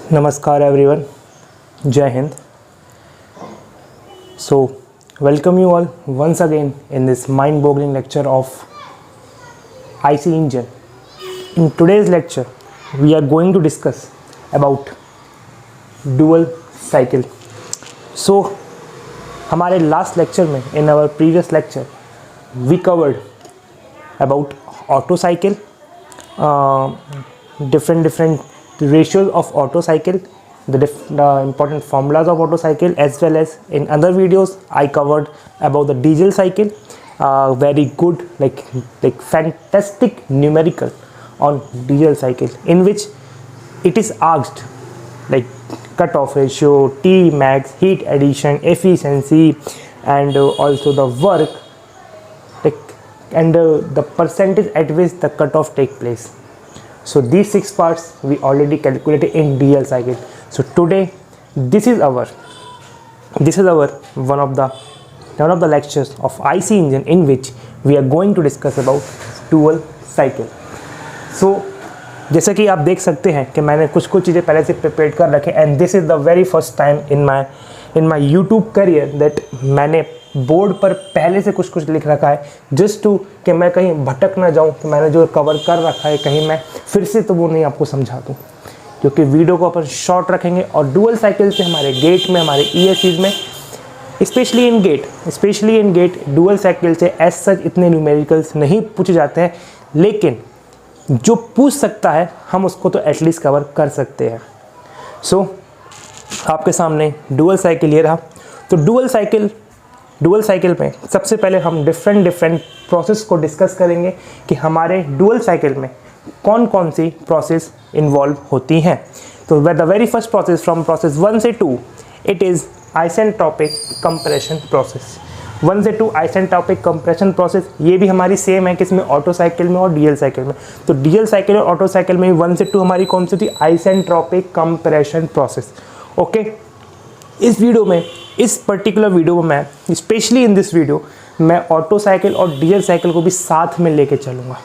Namaskar everyone, Jai Hind. So, welcome you all once again in this mind-boggling lecture of IC engine. In today's lecture, we are going to discuss about dual cycle. So, हमारे last lecture में, in our previous lecture, we covered about auto cycle, different ratios of auto cycle, the important formulas of auto cycle, as well as in other videos I covered about the diesel cycle. Very good, like fantastic numerical on diesel cycle, in which it is asked like cutoff ratio, T max, heat addition, efficiency, and also the work, like, and the percentage at which the cutoff take place. So these 6 parts we already calculated in diesel cycle. So today this is our one of the lectures of IC engine, in which we are going to discuss about dual cycle. So जैसा कि आप देख सकते हैं कि मैंने कुछ चीज़ें पहले से प्रिपेयर कर रखे, and this is the very first time in my YouTube career that मैंने बोर्ड पर पहले से कुछ लिख रखा है, जस्ट टू कि मैं कहीं भटक ना जाऊं, कि मैंने जो कवर कर रखा है कहीं मैं फिर से तो वो नहीं आपको समझा दूं, क्योंकि वीडियो को अपन शॉर्ट रखेंगे। और डुअल साइकिल से हमारे गेट में, हमारे ESCs में, specially in gate dual cycle से एज सच इतने न्यूमेरिकल्स नहीं पूछे जाते हैं, लेकिन जो पूछ सकता है हम उसको तो एटलीस्ट कवर कर सकते हैं। सो आपके सामने डुअल साइकिल ये रहा। तो डुअल साइकिल में सबसे पहले हम डिफरेंट प्रोसेस को डिस्कस करेंगे कि हमारे डुअल साइकिल में कौन कौन सी प्रोसेस इन्वॉल्व होती हैं। तो the very first process from process 1 से 2 it is isentropic compression process. 1 से 2 आइसेंट्रोपिक कंप्रेशन प्रोसेस, ये भी हमारी सेम है किसमें, ऑटो साइकिल में और डीजल साइकिल में। तो डीजल साइकिल और ऑटो साइकिल में 1 से 2 हमारी कौन सी थी, आइसेंट्रोपिक कंप्रेशन प्रोसेस। ओके, इस वीडियो में, इस पर्टिकुलर वीडियो में मैं स्पेशली इन दिस वीडियो मैं ऑटो साइकिल और डीजल साइकिल को भी साथ में लेके चलूँगा।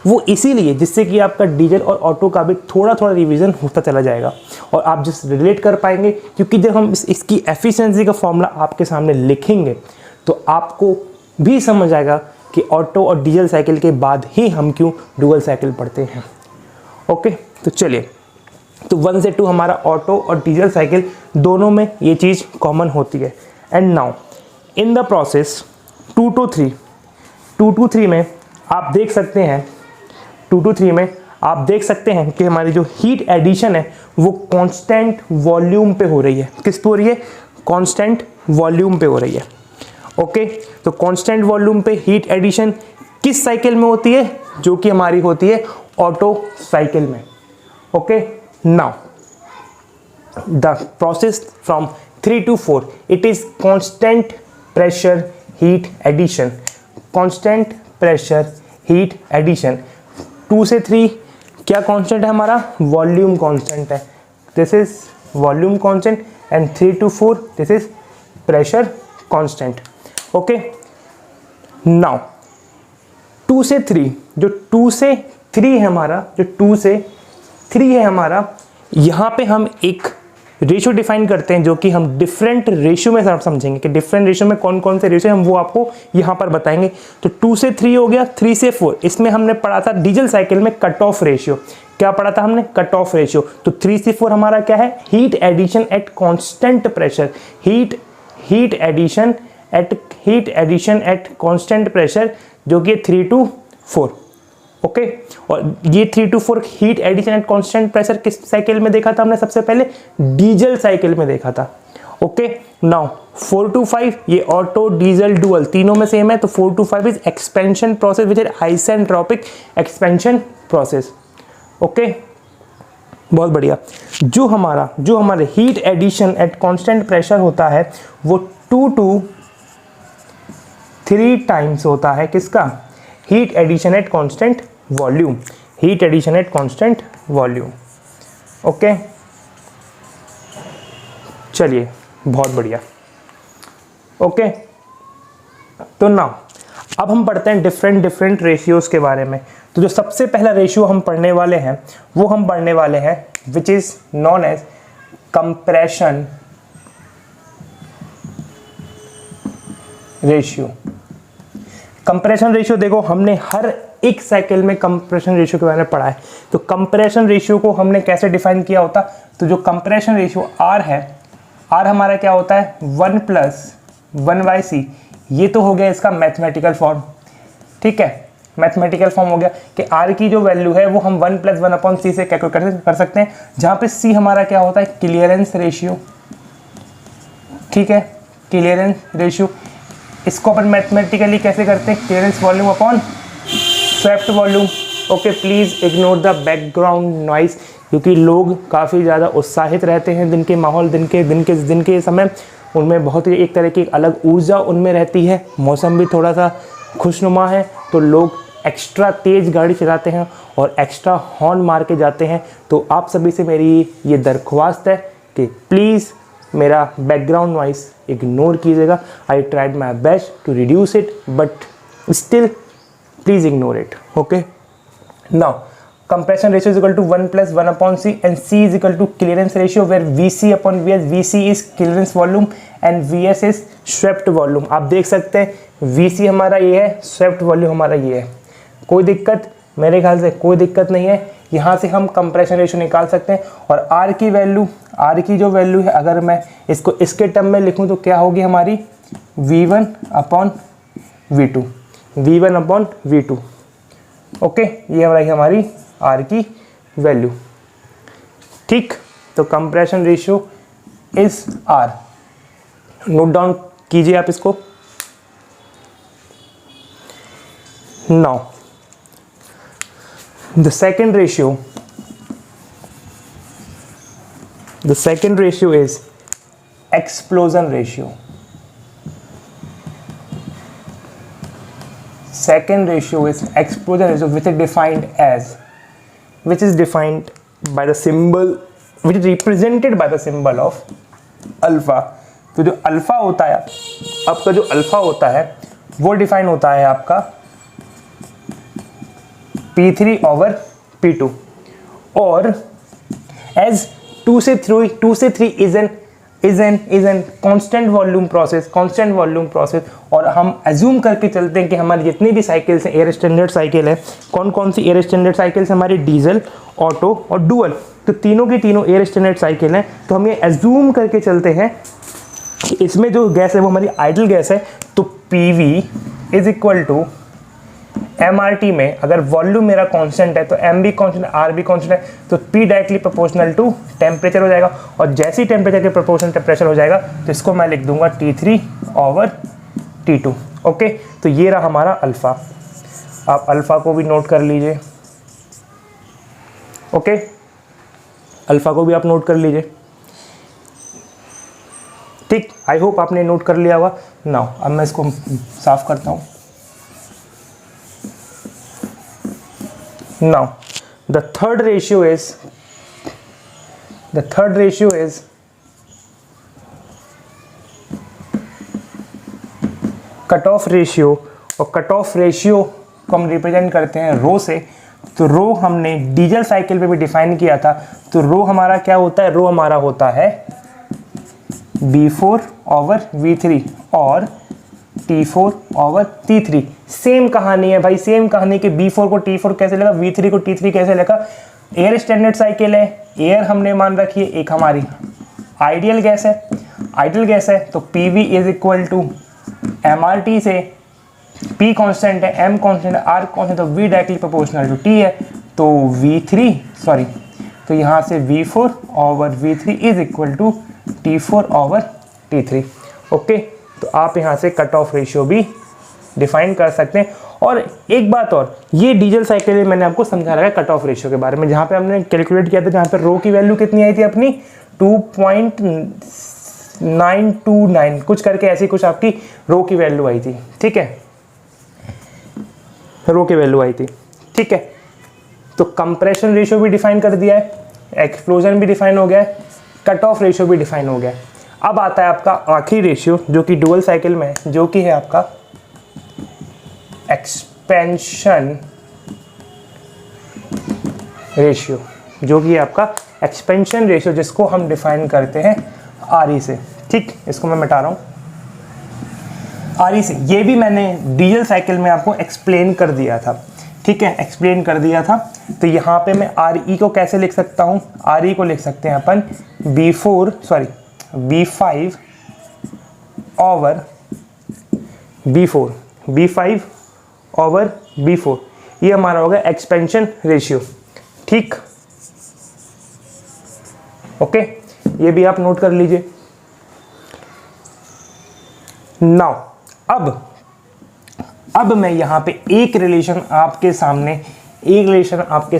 वो इसीलिए जिससे कि आपका डीजल और ऑटो का भी थोड़ा रिवीजन होता चला जाएगा और आप जिस रिलेट कर पाएंगे, क्योंकि जब हम इसकी एफिशिएंसी का फॉर्मूला आपके सामने लिखेंगे तो आपको भी समझ आएगा कि ऑटो और डीजल साइकिल के बाद ही हम क्यों डुअल साइकिल पढ़ते हैं। ओके, तो चलिए, तो 1 से 2 हमारा ऑटो और डीजल साइकिल दोनों में ये चीज़ कॉमन होती है। And now in the process 2 to 3 में आप देख सकते हैं, 2 to 3 में आप देख सकते हैं कि हमारी जो हीट एडिशन है वो कांस्टेंट वॉल्यूम पे हो रही है। किस पे हो रही है, कांस्टेंट वॉल्यूम पे हो रही है। ओके, तो कांस्टेंट वॉल्यूम पे हीट एडिशन किस साइकिल में होती है, जो कि हमारी होती है ऑटो साइकिल में। Okay, now the process from 3 to 4 it is constant pressure heat addition. Constant pressure heat addition 2 से 3 क्या कांस्टेंट है हमारा, वॉल्यूम कांस्टेंट है। This is volume constant and 3 to 4 this is pressure constant. Okay, now 2 से 3, जो 2 से 3 है हमारा, यहाँ पे हम एक रेशियो डिफाइन करते हैं, जो कि हम डिफरेंट रेशियो में समझेंगे कि डिफरेंट रेशियो में कौन कौन से रेशियो हम वो आपको यहाँ पर बताएंगे। तो 2 से 3 हो गया, 3 से 4 इसमें हमने पढ़ा था डीजल साइकिल में कट ऑफ रेशियो। क्या पढ़ा था हमने, कट ऑफ रेशियो। तो 3 से 4 हमारा क्या है, heat addition at constant pressure, heat addition at constant pressure, जो कि 3 to 4। ओके, और ये 3 to 4 heat addition at constant pressure किस साइकिल में देखा था हमने, सबसे पहले डीजल साइकिल में देखा था। ओके, नाउ 4 to 5 ये ऑटो डीजल डुअल तीनों में सेम है। तो 4 to 5 is expansion process which is isentropic expansion process. Okay, बहुत बढ़िया। जो हमारे heat addition at constant pressure होता है वो 2 to 3 टाइम्स होता है किसका, heat addition at constant volume, heat addition at constant volume. Okay, चलिए, बहुत बढ़िया। ओके, तो नाउ अब हम पढ़ते हैं डिफरेंट रेशियोज के बारे में। तो जो सबसे पहला रेशियो हम पढ़ने वाले हैं वो हम पढ़ने वाले हैं which is known as compression ratio. Compression ratio देखो हमने हर एक साइकिल में कंप्रेशन रेशियो के बारे में पढ़ा है। तो कंप्रेशन रेशियो को हमने कैसे डिफाइन किया होता, तो जो कंप्रेशन रेशियो R है, R हमारा क्या होता है 1 + 1/c। ये तो हो गया इसका मैथमेटिकल फॉर्म, ठीक है, मैथमेटिकल फॉर्म हो गया कि R की जो वैल्यू है वो हम 1 + 1/c से कैलकुलेट कर सकते हैं, जहाँ पे C हमारा क्या होता है क्लियरेंस रेशियो, ठीक है, क्लियरेंस रेशियो। इसको अपन मैथमेटिकली कैसे करते हैं, clearance volume upon swept volume. Okay, please ignore the background noise, क्योंकि लोग काफ़ी ज़्यादा उत्साहित रहते हैं दिन के माहौल, दिन के समय उनमें बहुत ही एक तरह की अलग ऊर्जा उनमें रहती है। मौसम भी थोड़ा सा खुशनुमा है, तो लोग एक्स्ट्रा तेज़ गाड़ी चलाते हैं और एक्स्ट्रा हॉर्न मार के जाते हैं। तो आप सभी से मेरी ये दरख्वास्त है कि प्लीज़ मेरा बैकग्राउंड नॉइस इग्नोर कीजिएगा। I tried my best to reduce it, but still please ignore it. Okay, now compression ratio is equal to 1 + 1/c and C is equal to clearance ratio, where VC/VS, VC is clearance volume and VS is swept volume। आप देख सकते हैं VC हमारा ये है, swept volume हमारा ये है। कोई दिक्कत, मेरे ख्याल से कोई दिक्कत नहीं है। यहाँ से हम कंप्रेशन रेशियो निकाल सकते हैं। और R की जो वैल्यू है, अगर मैं इसको इसके टर्म में लिखूँ तो क्या होगी हमारी V1/V2, V1/V2। ओके, ये हमारी R की वैल्यू, ठीक। तो compression ratio is R, note down कीजिए आप इसको। Now the second ratio is explosion ratio। Second ratio is explosion ratio, which is defined by the symbol, which is represented by the symbol of alpha. तो जो alpha होता है आपका, जो alpha होता है वो डिफाइन होता है आपका P3/P2, और एज 2 से 3 is an constant volume process. और हम एज्यूम करके चलते हैं कि हमारी जितनी भी साइकिल्स हैं, एयर स्टैंडर्ड साइकिल है, कौन सी एयर स्टैंडर्ड साइकिल्स हमारी डीजल, ऑटो और डुअल, तो तीनों की तीनों एयर स्टैंडर्ड साइकिल हैं। तो हम ये एज्यूम करके चलते हैं कि इसमें जो गैस है वो हमारी आइडल गैस है। तो PV is equal to MRT में, अगर वॉल्यूम मेरा कांस्टेंट है तो M भी कांस्टेंट है, R भी कांस्टेंट है, तो P directly proportional to temperature हो जाएगा। और जैसे ही टेम्परेचर के प्रोपोर्शनल टेम्परेचर हो जाएगा तो इसको मैं लिख दूंगा T3/T2। ओके, तो ये रहा हमारा अल्फ़ा। आप अल्फ़ा को भी नोट कर लीजिए। ओके, अल्फ़ा को भी आप नोट कर लीजिए, ठीक। आई होप आपने नोट कर लिया होगा। नाउ अब मैं इसको साफ करता हूँ। Now the third ratio is cut off ratio, और कट ऑफ रेशियो को हम रिप्रेजेंट करते हैं रो से। तो रो हमने डीजल साइकिल पे भी डिफाइन किया था। तो रो हमारा क्या होता है, रो हमारा होता है B4/V3 और T4/T3। सेम कहानी है भाई, सेम कहानी कि B4 को T4 कैसे लगा, V3 को T3 कैसे लगा। एयर स्टैंडर्ड साइकिल है, एयर हमने मान रखी है, एक हमारी आइडियल गैस है। तो PV is equal to MRT से P कांस्टेंट है, M कांस्टेंट है, R कांस्टेंट, तो V directly proportional to T है। तो यहाँ से V4/V3 is equal to T4/T3। Okay, तो आप यहाँ से कट ऑफ रेशियो भी डिफाइन कर सकते हैं। और एक बात और, ये डीजल साइकिल में मैंने आपको समझा रखा है कट ऑफ रेशियो के बारे में, जहाँ पे हमने कैलकुलेट किया था, जहाँ पे रो की वैल्यू कितनी आई थी अपनी 2.929 कुछ करके, ऐसी कुछ आपकी रो की वैल्यू आई थी, ठीक है, रो की वैल्यू आई थी, ठीक है। तो कंप्रेशन रेशियो भी डिफाइन कर दिया है, एक्सप्लोजन भी डिफाइन हो गया है, कट ऑफ रेशियो भी डिफाइन हो गया है। अब आता है आपका आखिरी रेशियो जो कि डुअल साइकिल में है, जो कि है आपका एक्सपेंशन रेशियो, जो कि है आपका एक्सपेंशन रेशियो जिसको हम डिफाइन करते हैं RE से। ठीक, इसको मैं मिटा रहा हूँ RE से। ये भी मैंने डीजल साइकिल में आपको एक्सप्लेन कर दिया था। ठीक है, एक्सप्लेन कर दिया था। तो यहाँ पे मैं RE को कैसे लिख सकता हूँ? RE को लिख सकते हैं अपन V5 ओवर B4, ये हमारा होगा एक्सपेंशन रेशियो। ठीक, ओके, ये भी आप नोट कर लीजिए। नाउ अब मैं यहाँ पे एक रिलेशन आपके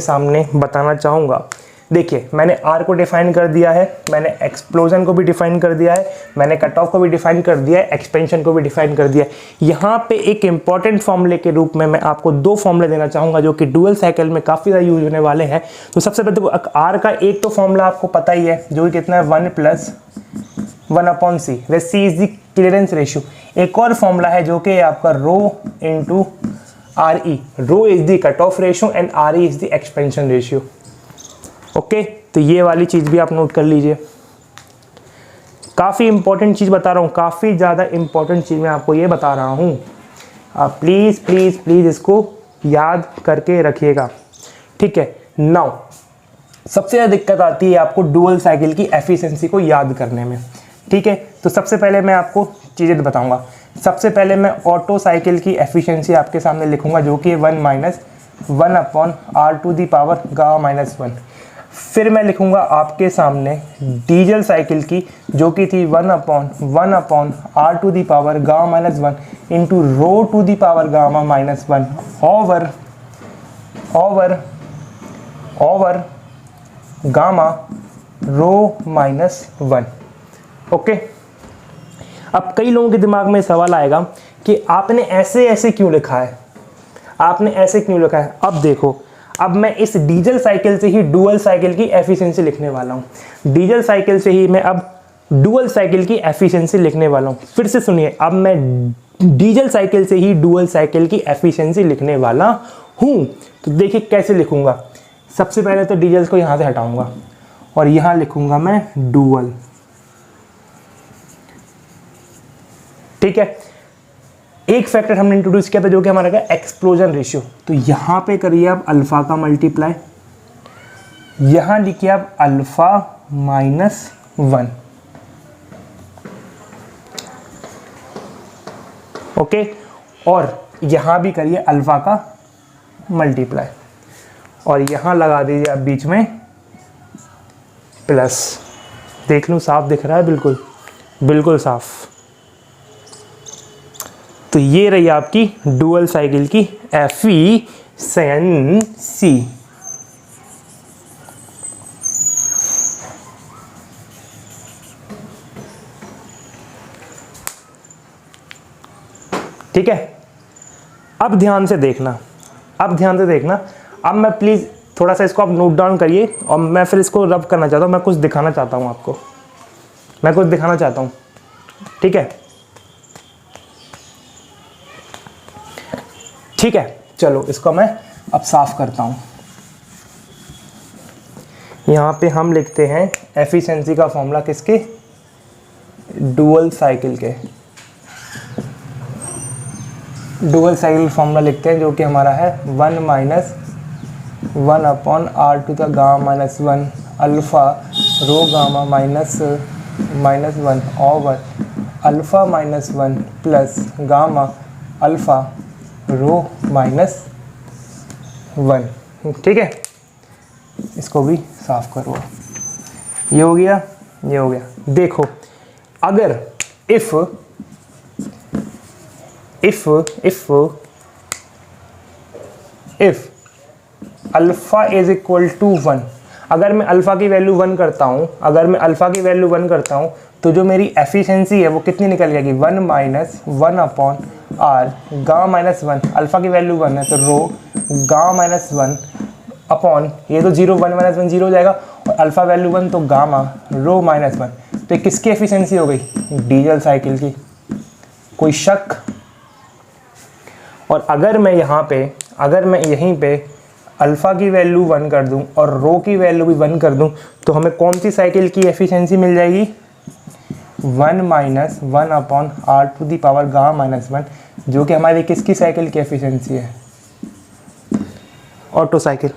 सामने बताना चाहूँगा। देखिए, मैंने R को डिफाइन कर दिया है, मैंने एक्सप्लोजन को भी डिफाइन कर दिया है, मैंने कट ऑफ को भी डिफाइन कर दिया है, एक्सपेंशन को भी डिफाइन कर दिया है। यहाँ पे एक इंपॉर्टेंट फॉर्मूले के रूप में मैं आपको दो फॉर्मूले देना चाहूँगा जो कि डुअल साइकिल में काफ़ी ज़्यादा यूज होने वाले हैं। तो सबसे पहले तो R का एक तो फॉर्मूला आपको पता ही है, जो कि कितना है 1+1/C, where C is the clearance ratio. एक और फॉर्मूला है जो कि आपका rho into RE, rho is the cut off ratio and RE is the expansion ratio. Okay, तो ये वाली चीज़ भी आप नोट कर लीजिए। काफ़ी इंपॉर्टेंट चीज़ बता रहा हूँ, काफ़ी ज़्यादा इंपॉर्टेंट चीज़ मैं आपको ये बता रहा हूँ। आप प्लीज़ प्लीज़ प्लीज़ इसको याद करके रखिएगा। ठीक है, नाउ सबसे ज़्यादा दिक्कत आती है आपको डुअल साइकिल की एफिशिएंसी को याद करने में। ठीक है, तो सबसे पहले मैं आपको चीज़ें बताऊँगा। सबसे पहले मैं ऑटो साइकिल की एफिशिएंसी आपके सामने लिखूँगा, जो कि 1-1/R⁻⁻1। फिर मैं लिखूंगा आपके सामने डीजल साइकिल की, जो कि थी 1/1/R⁻⁻1 into ρ⁻⁻1 over gamma ρ-1। Okay, अब कई लोगों के दिमाग में सवाल आएगा कि आपने ऐसे क्यों लिखा है, अब देखो, अब मैं इस डीजल साइकिल से ही डुअल साइकिल की एफिशिएंसी लिखने वाला हूँ। डीजल साइकिल से ही मैं अब डुअल साइकिल की एफिशिएंसी लिखने वाला हूँ। फिर से सुनिए, अब मैं डीजल साइकिल से ही डुअल साइकिल की एफिशिएंसी लिखने वाला हूँ। तो देखिए कैसे लिखूंगा। सबसे पहले तो डीजल को यहाँ से हटाऊंगा और यहाँ लिखूंगा मैं डुअल। ठीक है, एक फैक्टर हमने इंट्रोड्यूस किया था जो कि हमारा क्या, एक्सप्लोजन रेशियो। तो यहां पे करिए आप अल्फा का मल्टीप्लाई, यहां लिखिए आप α-1। ओके, और यहां भी करिए अल्फा का मल्टीप्लाई और यहां लगा दीजिए आप बीच में प्लस। देख लूं साफ दिख रहा है, बिल्कुल साफ। तो ये रही आपकी डुअल साइकिल की एफिशिएंसी। ठीक है, अब ध्यान से देखना, अब मैं प्लीज थोड़ा सा इसको आप नोट डाउन करिए और मैं फिर इसको रब करना चाहता हूं। मैं कुछ दिखाना चाहता हूं आपको, ठीक है, चलो इसको मैं अब साफ करता हूं। यहां पे हम लिखते हैं एफिशिएंसी का फॉर्मूला किसके, डुअल साइकिल के। डुअल साइकिल फॉर्मूला लिखते हैं जो कि हमारा है 1-1/R⁻⁻1 alpha rho gamma -1 over α-1 plus gamma alpha ρ-1। ठीक है, इसको भी साफ करो। ये हो गया। देखो, अगर if alpha is equal to 1, अगर मैं अल्फा की वैल्यू 1 करता हूँ, तो जो मेरी एफिशिएंसी है वो कितनी निकल जाएगी, 1-1/R गामा -1। अल्फा की वैल्यू 1 है तो रो गामा -1 अपॉन, ये तो 0 1 -1 0 हो जाएगा, और अल्फा वैल्यू 1 तो गामा रो -1। तो किसकी एफिशिएंसी हो गई, डीजल साइकिल की। कोई शक? और अगर मैं यहीं पे अल्फ़ा की वैल्यू 1 कर दूं और रो की वैल्यू भी 1 कर दूं तो हमें कौन सी साइकिल की एफिशिएंसी मिल जाएगी? 1 minus 1 upon R to the power gamma minus 1, जो कि हमारी किसकी साइकिल की एफिशिएंसी है? Otto cycle.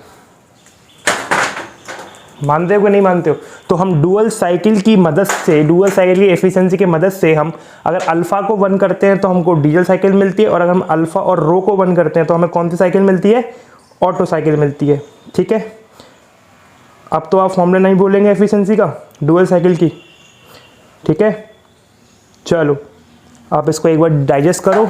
मानते हो कि नहीं मानते हो? तो हम डुअल साइकिल की मदद से, डुअल साइकिल की एफिशिएंसी की मदद से हम अगर अल्फ़ा को 1 करते हैं तो हमको डीजल साइकिल मिलती है, और अगर हम अल्फ़ा और रो को 1 करते हैं तो हमें कौन सी साइकिल मिलती है? ऑटो साइकिल मिलती है। ठीक है, अब तो आप फॉर्मूला नहीं बोलेंगे एफिशिएंसी का डुअल साइकिल की। ठीक है, चलो आप इसको एक बार डाइजेस्ट करो,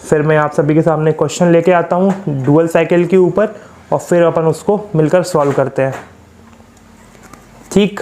फिर मैं आप सभी के सामने क्वेश्चन लेके आता हूँ डुअल साइकिल के ऊपर, और फिर अपन उसको मिलकर सॉल्व करते हैं। ठीक।